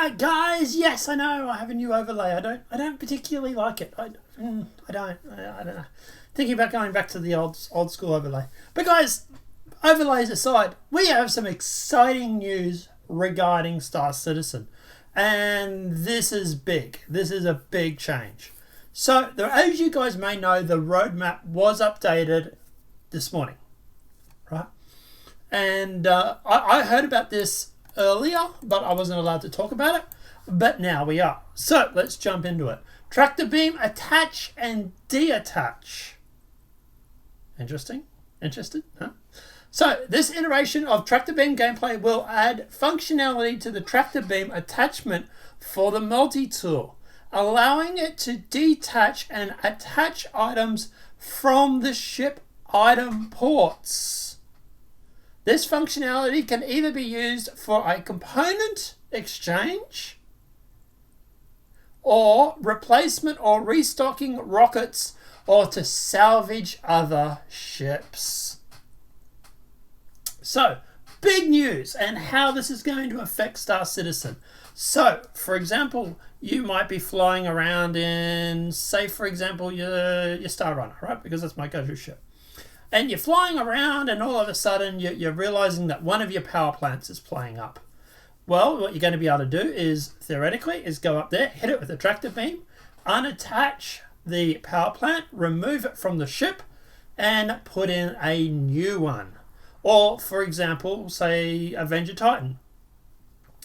Alright guys, yes I know I have a new overlay. I don't particularly like it. I don't know. Thinking about going back to the old school overlay. But guys, overlays aside, we have some exciting news regarding Star Citizen. And this is big. This is a big change. So, as you guys may know, the roadmap was updated this morning. Right? And I heard about this earlier, but I wasn't allowed to talk about it. But now we are. So, let's jump into it. Tractor beam attach and deattach. Interesting? Interested? Huh? So, this iteration of tractor beam gameplay will add functionality to the tractor beam attachment for the multi-tool, allowing it to detach and attach items from the ship item ports. This functionality can either be used for a component exchange or replacement or restocking rockets or to salvage other ships. So, big news and how this is going to affect Star Citizen. So, for example, you might be flying around in, say, for example, your Star Runner, right? Because that's my go-to ship. And you're flying around and all of a sudden you're realizing that one of your power plants is playing up. Well, what you're going to be able to do is, theoretically, is go up there, hit it with a tractor beam, unattach the power plant, remove it from the ship, and put in a new one. Or, for example, say Avenger Titan.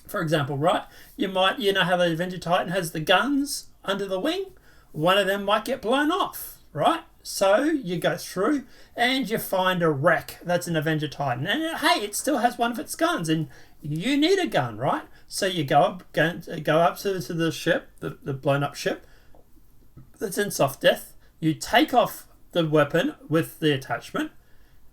For example, right? You know how the Avenger Titan has the guns under the wing? One of them might get blown off, right? So you go through and you find a wreck that's an Avenger Titan. And hey, it still has one of its guns and you need a gun, right? So you go up to the ship, the blown up ship that's in soft death. You take off the weapon with the attachment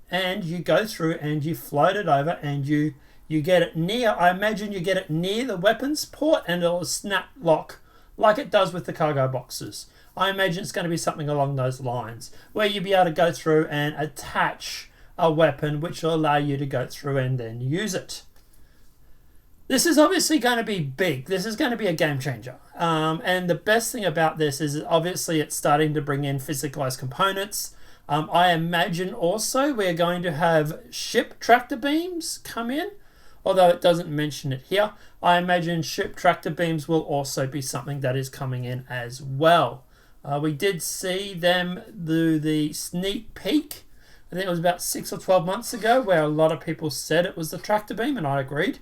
and you go through and you float it over and you get it near, I imagine you get it near the weapons port and it'll snap lock like it does with the cargo boxes. I imagine it's going to be something along those lines where you'll be able to go through and attach a weapon which will allow you to go through and then use it. This is obviously going to be big. This is going to be a game changer. And the best thing about this is obviously it's starting to bring in physicalized components. I imagine also we're going to have ship tractor beams come in, although it doesn't mention it here. I imagine ship tractor beams will also be something that is coming in as well. We did see them do the sneak peek. I think it was about 6 or 12 months ago where a lot of people said it was the tractor beam, and I agreed.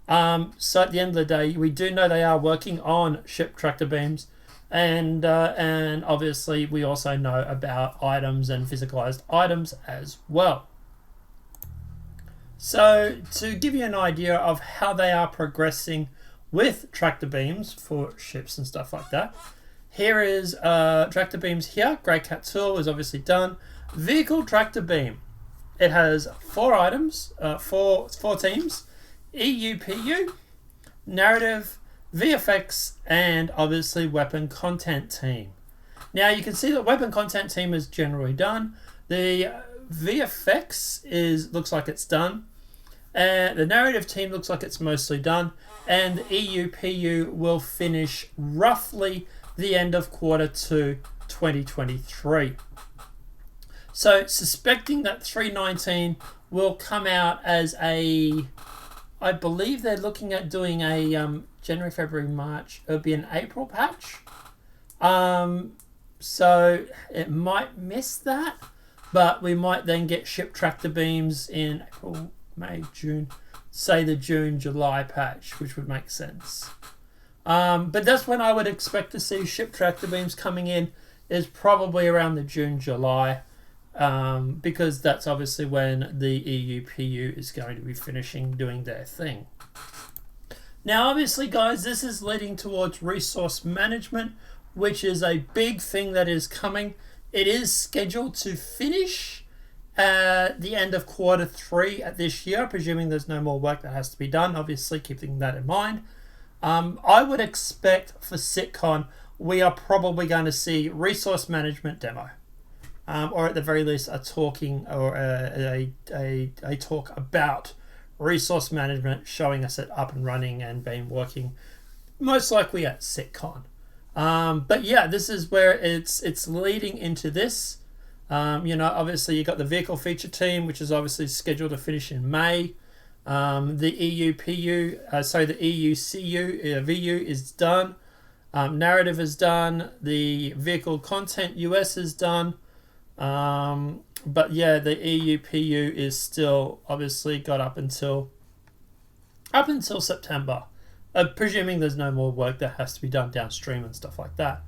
So at the end of the day, we do know they are working on ship tractor beams. And obviously we also know about items and physicalized items as well. So to give you an idea of how they are progressing with tractor beams for ships and stuff like that, here is tractor beams here. Grey Cat Tool is obviously done. Vehicle tractor beam. It has 4 items, four teams: EUPU, narrative, VFX, and obviously weapon content team. Now you can see that weapon content team is generally done. The VFX looks like it's done. The narrative team looks like it's mostly done. And the EUPU will finish roughly the end of Q2 2023. So suspecting that 319 will come out as I believe they're looking at doing a January, February, March. It'll be an April patch. So it might miss that, but we might then get ship tractor beams in April, May, June. Say the June, July patch, which would make sense. But that's when I would expect to see ship tractor beams coming in, is probably around the June, July. Because that's obviously when the EUPU is going to be finishing doing their thing. Now, obviously, guys, this is leading towards resource management, which is a big thing that is coming. It is scheduled to finish at the end of Q3 at this year, presuming there's no more work that has to be done, obviously keeping that in mind. I would expect for SitCon, we are probably going to see resource management demo. Or at the very least a talking or a talk about resource management, showing us it up and running and been working most likely at SitCon. But yeah, this is where it's leading into this. Obviously you got the vehicle feature team, which is obviously scheduled to finish in May. The the EUCU VU is done. Narrative is done. The vehicle content US is done. But yeah, the EUPU is still obviously got up until September. Presuming there's no more work that has to be done downstream and stuff like that.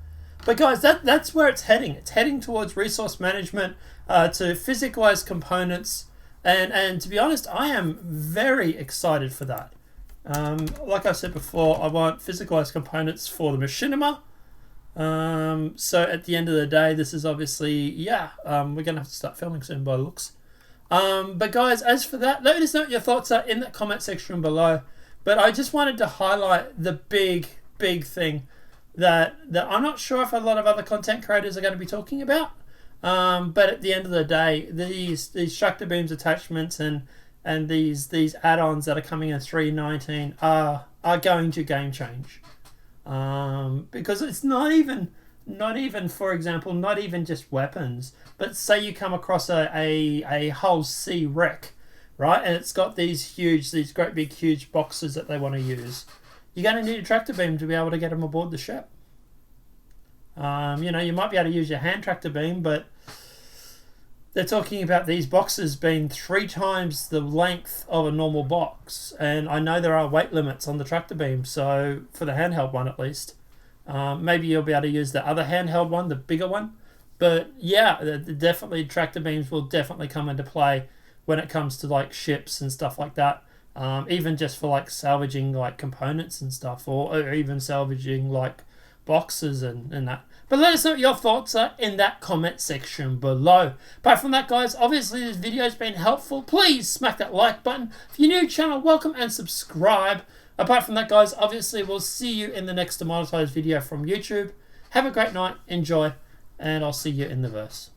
But guys, that's where it's heading. It's heading towards resource management, to physicalize components, and to be honest, I am very excited for that. Like I said before, I want physicalized components for the machinima. So at the end of the day, this is obviously, we're going to have to start filming soon by the looks. But guys, as for that, let us know what your thoughts are in the comment section below. But I just wanted to highlight the big thing that I'm not sure if a lot of other content creators are going to be talking about. But at the end of the day, these tractor beams attachments and these add-ons that are coming in 3.19 are going to game change. Because it's not even for example, not even just weapons, but say you come across a hull C wreck, right, and it's got these great big huge boxes that they want to use. You're going to need a tractor beam to be able to get them aboard the ship. You might be able to use your hand tractor beam, but they're talking about these boxes being 3 times the length of a normal box, and I know there are weight limits on the tractor beam, so for the handheld one at least. Maybe you'll be able to use the other handheld one, the bigger one. But yeah, definitely tractor beams will definitely come into play when it comes to like ships and stuff like that. Even just for like salvaging like components and stuff, or even salvaging like boxes and that. But let us know what your thoughts are in that comment section below. Apart from that, guys, obviously this video has been helpful. Please smack that like button. If you're new to the channel, welcome and subscribe. Apart from that, guys, obviously we'll see you in the next demonetized video from YouTube. Have a great night, enjoy, and I'll see you in the verse.